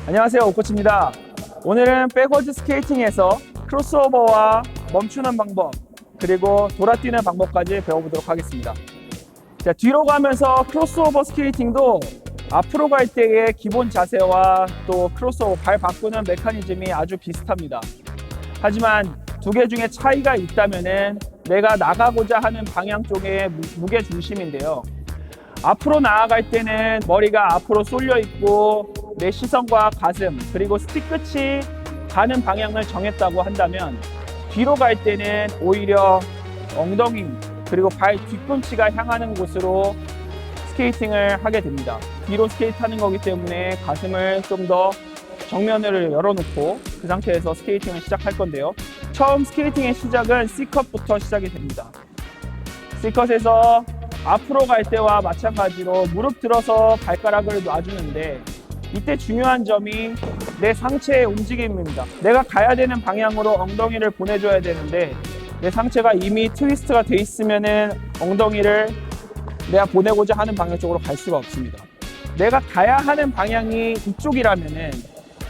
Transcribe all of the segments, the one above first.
안녕하세요, 오코치입니다. 오늘은 백워드 스케이팅에서 크로스오버와 멈추는 방법, 그리고 돌아뛰는 방법까지 배워보도록 하겠습니다. 자, 뒤로 가면서 크로스오버 스케이팅도 앞으로 갈 때의 기본 자세와 또 크로스오버 발 바꾸는 메커니즘이 아주 비슷합니다. 하지만 두 개 중에 차이가 있다면은 내가 나가고자 하는 방향 쪽의 무게 중심인데요. 앞으로 나아갈 때는 머리가 앞으로 쏠려 있고 내 시선과 가슴 그리고 스틱 끝이 가는 방향을 정했다고 한다면, 뒤로 갈 때는 오히려 엉덩이 그리고 발 뒤꿈치가 향하는 곳으로 스케이팅을 하게 됩니다. 뒤로 스케이트하는 거기 때문에 가슴을 좀 더 정면을 열어놓고 그 상태에서 스케이팅을 시작할 건데요. 처음 스케이팅의 시작은 C컷부터 시작이 됩니다. C컷에서 앞으로 갈 때와 마찬가지로 무릎 들어서 발가락을 놔주는데, 이때 중요한 점이 내 상체의 움직임입니다. 내가 가야 되는 방향으로 엉덩이를 보내줘야 되는데 내 상체가 이미 트위스트가 돼 있으면은 엉덩이를 내가 보내고자 하는 방향 쪽으로 갈 수가 없습니다. 내가 가야 하는 방향이 이쪽이라면은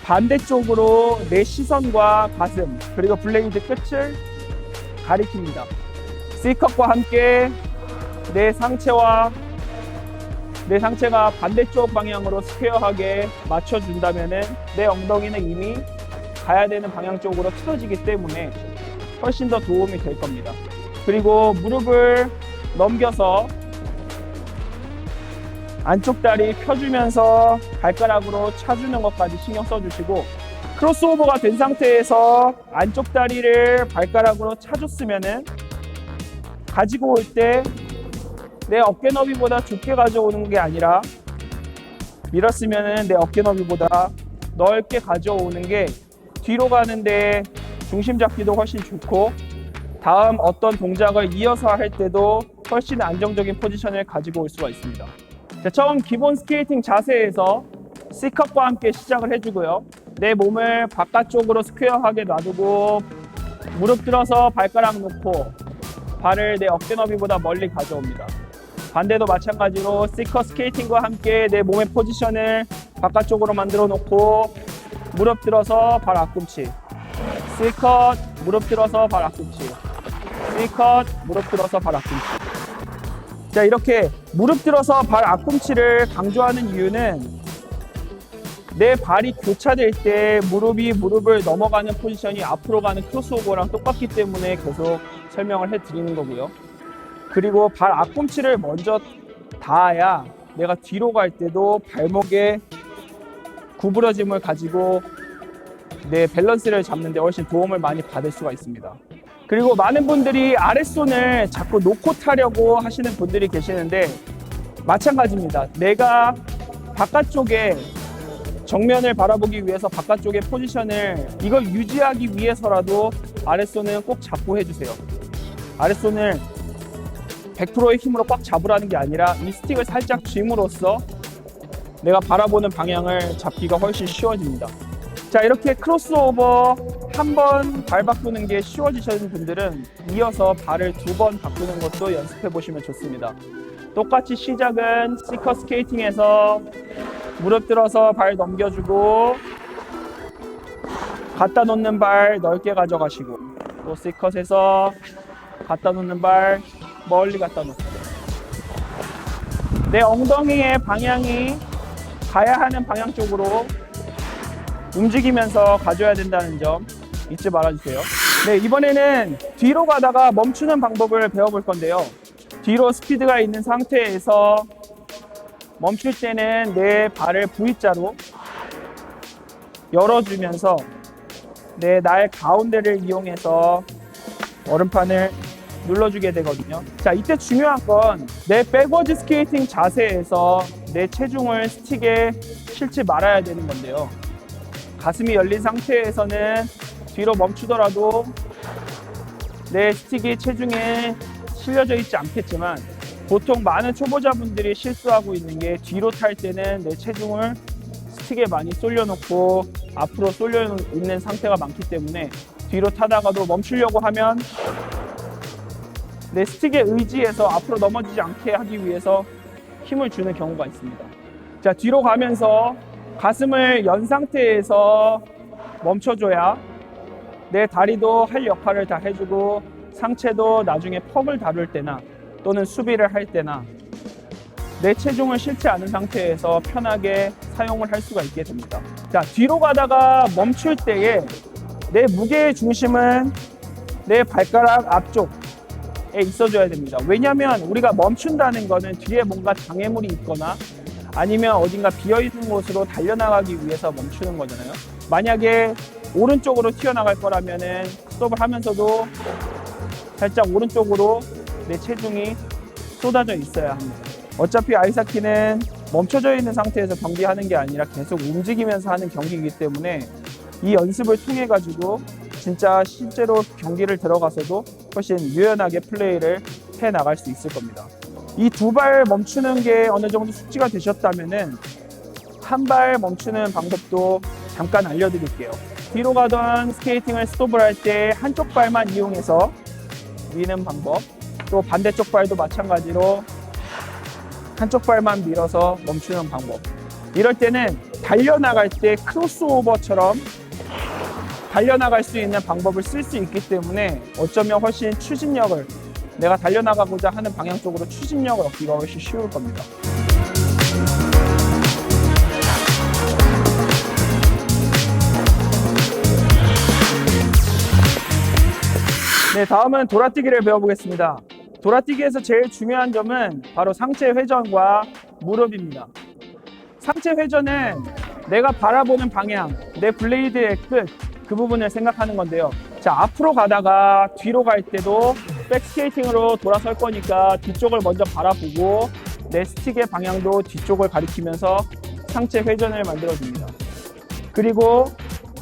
반대쪽으로 내 시선과 가슴 그리고 블레이드 끝을 가리킵니다. C컷과 함께 내 상체가 반대쪽 방향으로 스퀘어하게 맞춰준다면은 내 엉덩이는 이미 가야 되는 방향 쪽으로 틀어지기 때문에 훨씬 더 도움이 될 겁니다. 그리고 무릎을 넘겨서 안쪽 다리 펴주면서 발가락으로 차주는 것까지 신경 써주시고, 크로스오버가 된 상태에서 안쪽 다리를 발가락으로 차줬으면은 가지고 올 때 내 어깨 너비보다 좁게 가져오는 게 아니라 밀었으면은 내 어깨 너비보다 넓게 가져오는 게 뒤로 가는데 중심 잡기도 훨씬 좋고 다음 어떤 동작을 이어서 할 때도 훨씬 안정적인 포지션을 가지고 올 수가 있습니다. 자, 처음 기본 스케이팅 자세에서 C컷과 함께 시작을 해주고요. 내 몸을 바깥쪽으로 스퀘어하게 놔두고 무릎 들어서 발가락 놓고 발을 내 어깨 너비보다 멀리 가져옵니다. 반대도 마찬가지로 C컷 스케이팅과 함께 내 몸의 포지션을 바깥쪽으로 만들어 놓고 무릎 들어서 발 앞꿈치, C컷 무릎 들어서 발 앞꿈치, C컷 무릎 들어서 발 앞꿈치. 자, 이렇게 무릎 들어서 발 앞꿈치를 강조하는 이유는 내 발이 교차될 때 무릎이 무릎을 넘어가는 포지션이 앞으로 가는 크로스오버랑 똑같기 때문에 계속 설명을 해드리는 거고요. 그리고 발 앞꿈치를 먼저 닿아야 내가 뒤로 갈 때도 발목에 구부러짐을 가지고 내 밸런스를 잡는 데 훨씬 도움을 많이 받을 수가 있습니다. 그리고 많은 분들이 아랫손을 자꾸 놓고 타려고 하시는 분들이 계시는데 마찬가지입니다. 내가 바깥쪽에 정면을 바라보기 위해서 바깥쪽의 포지션을 이걸 유지하기 위해서라도 아랫손은 꼭 잡고 해주세요. 아랫손을 100%의 힘으로 꽉 잡으라는 게 아니라 이 스틱을 살짝 쥬므로써 내가 바라보는 방향을 잡기가 훨씬 쉬워집니다. 자, 이렇게 크로스오버 한 번 발 바꾸는 게 쉬워지시는 분들은 이어서 발을 2번 바꾸는 것도 연습해 보시면 좋습니다. 똑같이 시작은 C컷 스케이팅에서 무릎 들어서 발 넘겨주고 갖다 놓는 발 넓게 가져가시고, 또 C컷에서 갖다 놓는 발 멀리 갖다 놓고 내 엉덩이의 방향이 가야 하는 방향 쪽으로 움직이면서 가져야 된다는 점 잊지 말아주세요. 네, 이번에는 뒤로 가다가 멈추는 방법을 배워볼 건데요. 뒤로 스피드가 있는 상태에서 멈출 때는 내 발을 V자로 열어주면서 내 날 가운데를 이용해서 얼음판을 눌러주게 되거든요. 자, 이때 중요한 건 내 백워드 스케이팅 자세에서 내 체중을 스틱에 실지 말아야 되는 건데요. 가슴이 열린 상태에서는 뒤로 멈추더라도 내 스틱이 체중에 실려져 있지 않겠지만, 보통 많은 초보자분들이 실수하고 있는 게 뒤로 탈 때는 내 체중을 스틱에 많이 쏠려놓고 앞으로 쏠려 있는 상태가 많기 때문에 뒤로 타다가도 멈추려고 하면 내 스틱에 의지해서 앞으로 넘어지지 않게 하기 위해서 힘을 주는 경우가 있습니다. 자, 뒤로 가면서 가슴을 연 상태에서 멈춰줘야 내 다리도 할 역할을 다 해주고 상체도 나중에 퍽을 다룰 때나 또는 수비를 할 때나 내 체중을 실지 않은 상태에서 편하게 사용을 할 수가 있게 됩니다. 자, 뒤로 가다가 멈출 때에 내 무게의 중심은 내 발가락 앞쪽에 있어줘야 됩니다. 왜냐하면 우리가 멈춘다는 거는 뒤에 뭔가 장애물이 있거나 아니면 어딘가 비어있는 곳으로 달려나가기 위해서 멈추는 거잖아요. 만약에 오른쪽으로 튀어나갈 거라면은 스톱을 하면서도 살짝 오른쪽으로 내 체중이 쏟아져 있어야 합니다. 어차피 아이스하키는 멈춰져 있는 상태에서 경기하는 게 아니라 계속 움직이면서 하는 경기이기 때문에 이 연습을 통해 가지고 진짜 실제로 경기를 들어가서도 훨씬 유연하게 플레이를 해 나갈 수 있을 겁니다. 이 두 발 멈추는 게 어느 정도 숙지가 되셨다면은 한 발 멈추는 방법도 잠깐 알려드릴게요. 뒤로 가던 스케이팅을 스톱을 할 때 한쪽 발만 이용해서 미는 방법, 또 반대쪽 발도 마찬가지로 한쪽 발만 밀어서 멈추는 방법. 이럴 때는 달려나갈 때 크로스오버처럼 달려나갈 수 있는 방법을 쓸 수 있기 때문에 어쩌면 훨씬 추진력을, 내가 달려나가고자 하는 방향 쪽으로 추진력을 얻기가 훨씬 쉬울 겁니다. 네, 다음은 돌아뛰기를 배워보겠습니다. 돌아뛰기에서 제일 중요한 점은 바로 상체 회전과 무릎입니다. 상체 회전은 내가 바라보는 방향, 내 블레이드의 끝, 그 부분을 생각하는 건데요. 자, 앞으로 가다가 뒤로 갈 때도 백스케이팅으로 돌아설 거니까 뒤쪽을 먼저 바라보고 내 스틱의 방향도 뒤쪽을 가리키면서 상체 회전을 만들어줍니다. 그리고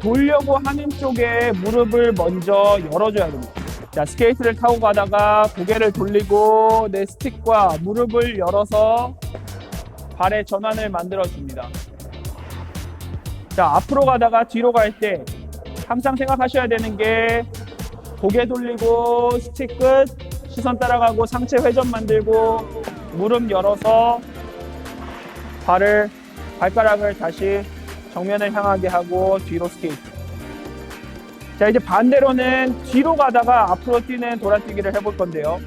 돌려고 하는 쪽에 무릎을 먼저 열어줘야 됩니다. 자, 스케이트를 타고 가다가 고개를 돌리고 내 스틱과 무릎을 열어서 발의 전환을 만들어줍니다. 자, 앞으로 가다가 뒤로 갈 때 항상 생각하셔야 되는 게 고개 돌리고 스틱 끝, 시선 따라가고 상체 회전 만들고 무릎 열어서 발가락을 다시 정면을 향하게 하고 뒤로 스케이트. 자, 이제 반대로는 뒤로 가다가 앞으로 뛰는 돌아뛰기를 해볼 건데요.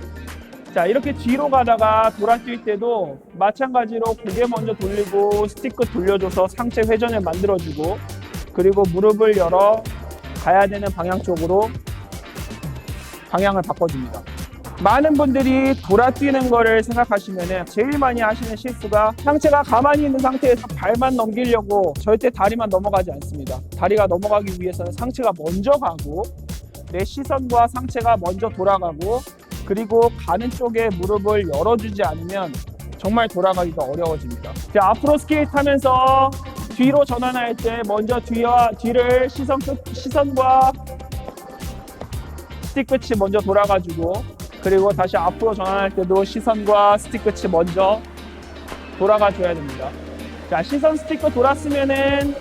자, 이렇게 뒤로 가다가 돌아뛸 때도 마찬가지로 고개 먼저 돌리고 스틱 끝 돌려줘서 상체 회전을 만들어주고 그리고 무릎을 열어 가야 되는 방향 쪽으로 방향을 바꿔줍니다. 많은 분들이 돌아뛰는 거를 생각하시면 제일 많이 하시는 실수가 상체가 가만히 있는 상태에서 발만 넘기려고 절대 다리만 넘어가지 않습니다. 다리가 넘어가기 위해서는 상체가 먼저 가고 내 시선과 상체가 먼저 돌아가고 그리고 가는 쪽에 무릎을 열어주지 않으면 정말 돌아가기가 어려워집니다. 자, 앞으로 스케이트 하면서 뒤로 전환할 때 먼저 뒤를 시선과 스틱 끝이 먼저 돌아가지고 그리고 다시 앞으로 전환할 때도 시선과 스틱 끝이 먼저 돌아가 줘야 됩니다. 자, 시선 스틱 끝 돌았으면은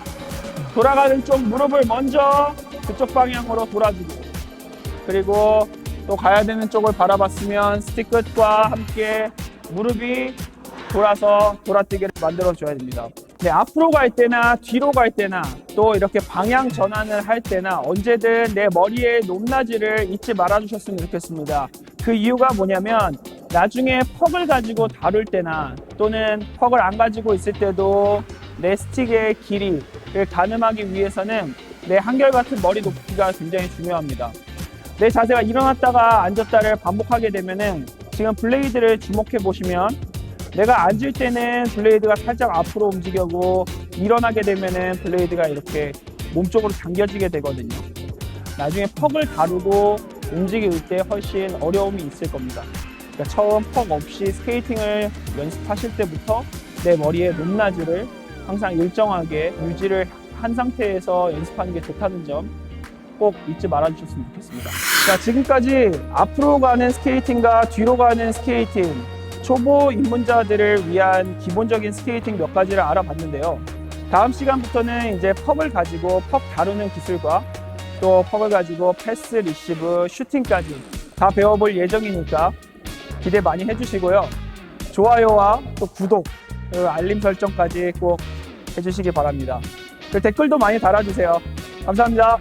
돌아가는 쪽 무릎을 먼저 그쪽 방향으로 돌아주고 그리고 또 가야 되는 쪽을 바라봤으면 스틱 끝과 함께 무릎이 돌아서 돌아뛰기를 만들어 줘야 됩니다. 네, 앞으로 갈 때나 뒤로 갈 때나 또 이렇게 방향 전환을 할 때나 언제든 내 머리의 높낮이를 잊지 말아 주셨으면 좋겠습니다. 그 이유가 뭐냐면 나중에 퍽을 가지고 다룰 때나 또는 퍽을 안 가지고 있을 때도 내 스틱의 길이를 가늠하기 위해서는 내 한결같은 머리 높이가 굉장히 중요합니다. 내 자세가 일어났다가 앉았다를 반복하게 되면은 지금 블레이드를 주목해 보시면 내가 앉을 때는 블레이드가 살짝 앞으로 움직이고 일어나게 되면은 블레이드가 이렇게 몸쪽으로 당겨지게 되거든요. 나중에 퍽을 다루고 움직일 때 훨씬 어려움이 있을 겁니다. 그러니까 처음 퍽 없이 스케이팅을 연습하실 때부터 내 머리의 높낮이를 항상 일정하게 유지를 한 상태에서 연습하는 게 좋다는 점 꼭 잊지 말아주셨으면 좋겠습니다. 자, 지금까지 앞으로 가는 스케이팅과 뒤로 가는 스케이팅, 초보 입문자들을 위한 기본적인 스케이팅 몇 가지를 알아봤는데요. 다음 시간부터는 이제 퍽을 가지고 퍽 다루는 기술과 또 퍽을 가지고 패스, 리시브, 슈팅까지 다 배워볼 예정이니까 기대 많이 해주시고요. 좋아요와 또 구독, 그리고 알림 설정까지 꼭 해주시기 바랍니다. 그리고 댓글도 많이 달아주세요. 감사합니다.